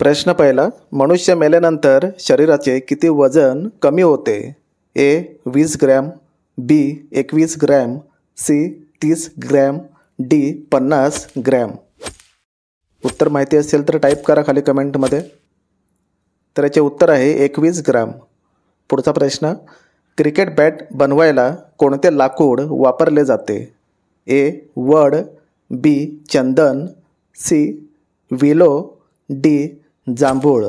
प्रश्न पहिला, मनुष्य मेल्यानंतर शरीराचे किती वजन कमी होते? A 20 gram, B 21 gram, C 30 gram, D 50 gram. उत्तर माहिती असेल तर टाईप करा खाली कमेंटमध्ये. तर याचे उत्तर आहे 21 ग्रॅम. पुढचा प्रश्न, क्रिकेट बॅट बनवायला कोणते लाकूड वापरले जाते? ए वड, बी चंदन, सी विलो, डी जांभूळ.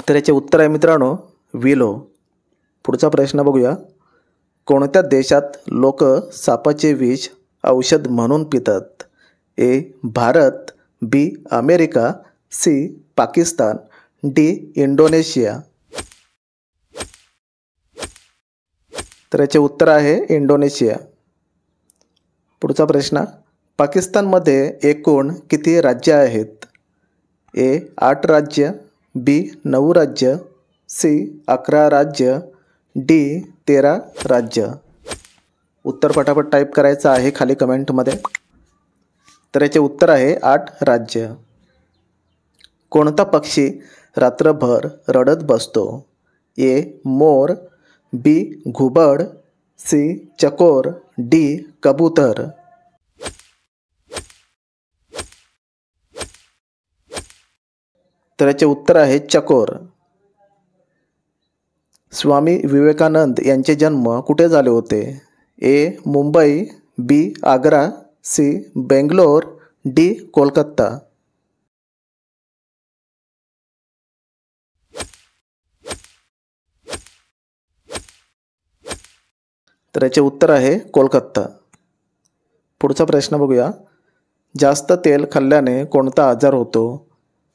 तर याचे उत्तर आहे मित्रांनो विलो. पुढचा प्रश्न बघूया. कोणत्या देशात लोक सापाचे विष औषध म्हणून पितात? A Bharat, B America, C Pakistan, D Indonesia. तर याचे उत्तर आहे इंडोनेशिया. पुढचा प्रश्न, पाकिस्तानमध्ये एकूण किती राज्य आहेत? ए 8 राज्य, बी 9 राज्य, सी 11 राज्य, डी 13 राज्य. उत्तर पटापट टाईप करायचं आहे खाली कमेंटमध्ये. तर याचे उत्तर आहे 8 राज्य. कोणता पक्षी रात्रभर रडत बसतो? ए मोर, बी घुबड, सी चकोर, डी कबूतर. तर याचे उत्तर आहे चकोर. स्वामी विवेकानंद यांचे जन्म कुठे झाले होते? ए मुंबई, बी आग्रा, सी बेंगलोर, डी कोलकाता. तर याचे उत्तर आहे कोलकाता. पुढचा प्रश्न बघूया. जास्त तेल खाल्ल्याने कोणता आजार होतो?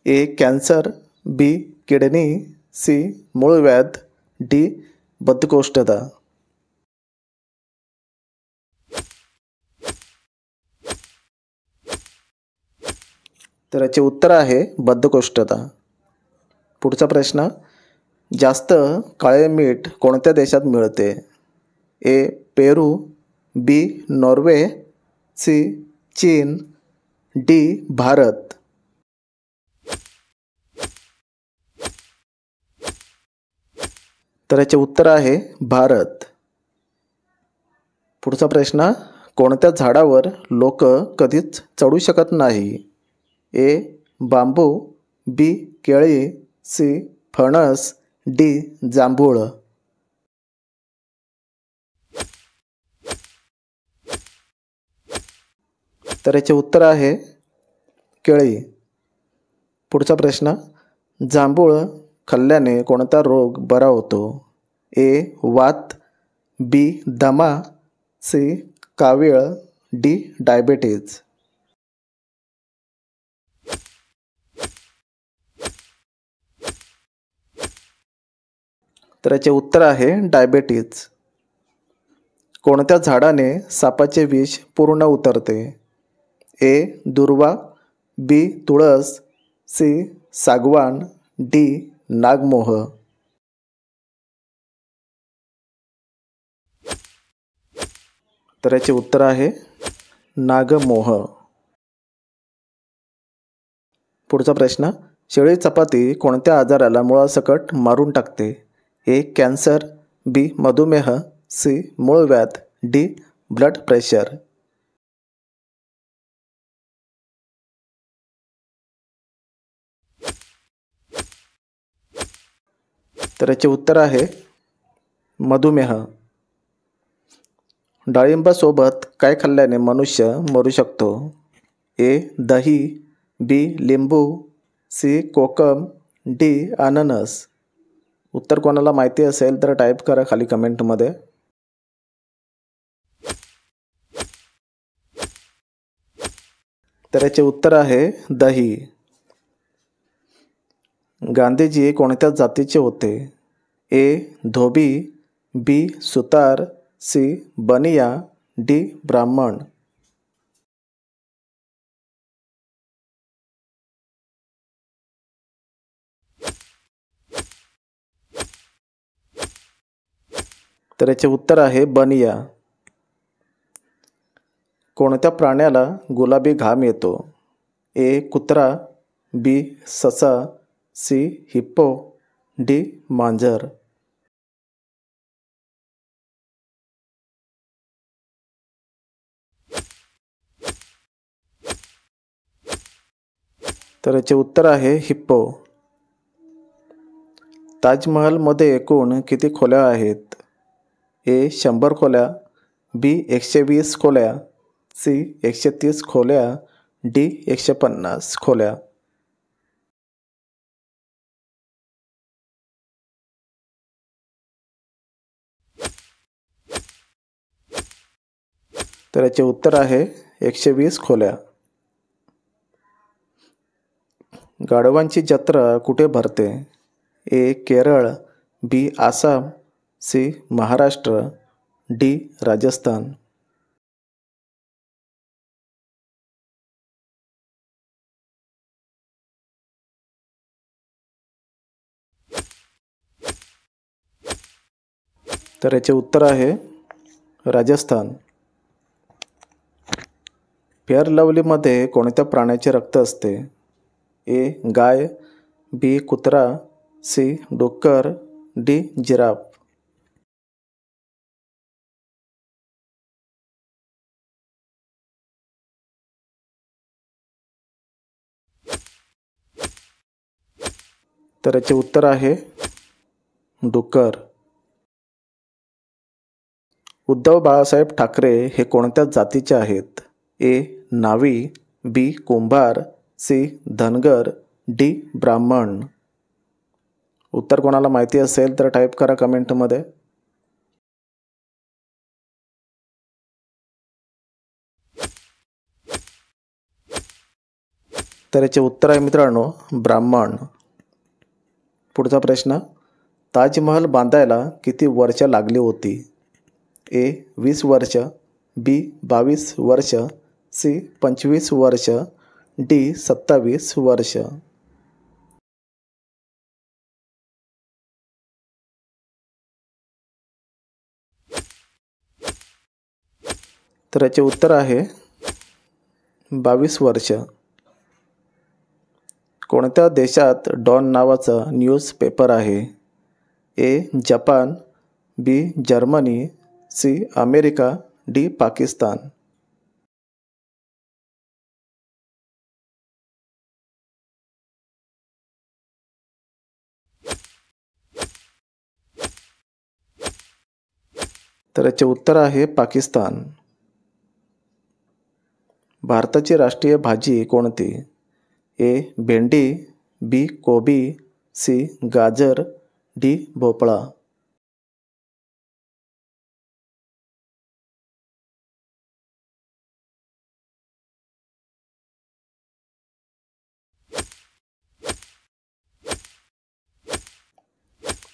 A cancer, B kidney, C मूळव्याध, डी बद्धकोष्ठता. तर याचे उत्तर आहे बद्धकोष्ठता. पुढचा प्रश्न, जास्त काळे मीठ कोणत्या देशात मिळते? ए पेरू, बी नॉर्वे, सी चीन, डी भारत. तर याचे उत्तर आहे भारत. पुढचा प्रश्न, कोणत्या झाडावर लोक कधीच चढू शकत नाही? ए बांबू, बी केळी, सी फणस, डी जांभूळ. तर याचे उत्तर आहे केळी. पुढचा प्रश्न, जांभूळ खाल्ल्याने कोणता रोग बरा होतो? ए वात, बी दमा, सी कावीळ, डी डायबेटीज. तर याचे उत्तर आहे डायबेटीज. कोणत्या झाडाने सापाचे विष पूर्ण उतरते? ए दुर्वा, बी तुळस, सी सागवान, डी नागमोह. तर याचे उत्तर आहे नागमोह. पुढचा प्रश्न, शेळी चपाती कोणत्या आजाराला मुळासकट मारून टाकते? ए कॅन्सर, बी मधुमेह, सी मूळव्याध, डी ब्लड प्रेशर. तर याचे उत्तर आहे मधुमेह. डाळिंबासोबत काय खाल्ल्याने मनुष्य मरू शकतो? ए दही, बी लिंबू, सी कोकम, डी अननस. उत्तर कोणाला माहिती असेल तर टाईप करा खाली कमेंटमध्ये. तर याचे उत्तर आहे दही. गांधीजी कोणत्या जातीचे होते? ए धोबी, बी सुतार, सी बनिया, डी ब्राह्मण. तर याचे उत्तर आहे बनिया. कोणत्या प्राण्याला गुलाबी घाम येतो? ए कुत्रा, बी ससा, सी हिप्पो, डी मांजर. तर याचे उत्तर आहे हिप्पो. ताजमहलमध्ये एकूण किती खोल्या आहेत? ए 100 खोल्या, बी 120 खोल्या, सी 130 खोल्या, डी 150 खोल्या. तर याचे उत्तर आहे 120 खोल्या. गाढवांची जत्रा कुठे भरते? ए केरळ, बी आसाम, सी महाराष्ट्र, डी राजस्थान. तर याचे उत्तर आहे राजस्थान. फेअर लवलीमध्ये कोणत्या प्राण्याचे रक्त असते? ए गाय, बी कुत्रा, सी डुक्कर, डी जिराफ. तर याचे उत्तर आहे डुक्कर. उद्धव बाळासाहेब ठाकरे हे कोणत्या जातीचे आहेत? ए नावी, बी कुंभार, सी धनगर, डी ब्राह्मण. उत्तर कोणाला माहिती असेल तर टाईप करा कमेंटमध्ये. तर याचे उत्तर आहे मित्रांनो ब्राह्मण. पुढचा प्रश्न, ताजमहल बांधायला किती वर्ष लागली होती? ए 20 वर्ष, बी 22 वर्ष, सी 25 वर्ष, डी 27 वर्ष. तर याचे उत्तर आहे 22 वर्ष. कोणत्या देशात डॉन नावाचा न्यूजपेपर आहे? A Japan, B Germany, C America, D Pakistan. तर याचे उत्तर आहे पाकिस्तान. भारताची राष्ट्रीय भाजी कोणती? ए भेंडी, बी कोबी, सी गाजर, डी भोपळा.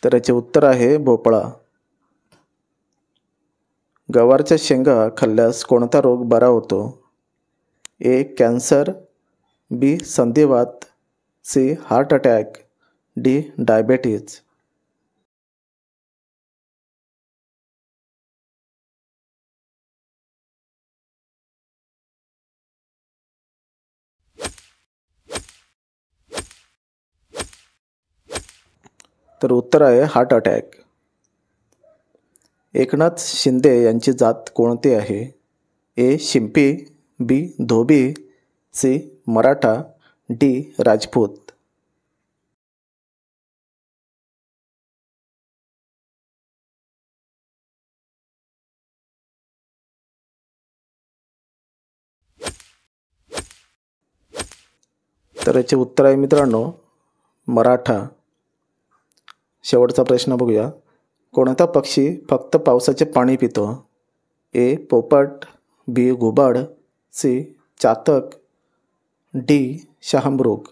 तर याचे उत्तर आहे भोपळा. गवारच्या शेंगा खाल्ल्यास कोणता रोग बरा होतो? ए कॅन्सर, बी संधिवात, C heart attack, D diabetes. तर उत्तर आहे हार्ट अटॅक. एकनाथ शिंदे यांची जात कोणती आहे? ए शिंपी, बी धोबी, सी मराठा, डी राजपूत. तर याचे उत्तर आहे मित्रांनो मराठा. शेवटचा प्रश्न बघूया. कोणता पक्षी फक्त पावसाचे पाणी पितो? ए पोपट, बी घुबड, सी चातक, डी शहामृग.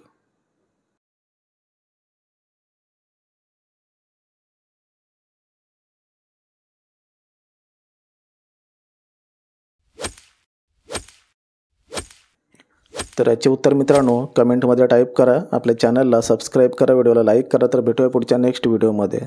तर याचे उत्तर मित्रांनो कमेंटमध्ये टाईप करा. आपल्या चॅनलला सबस्क्राईब करा, व्हिडिओला लाईक करा. तर भेटूया पुढच्या नेक्स्ट व्हिडिओमध्ये.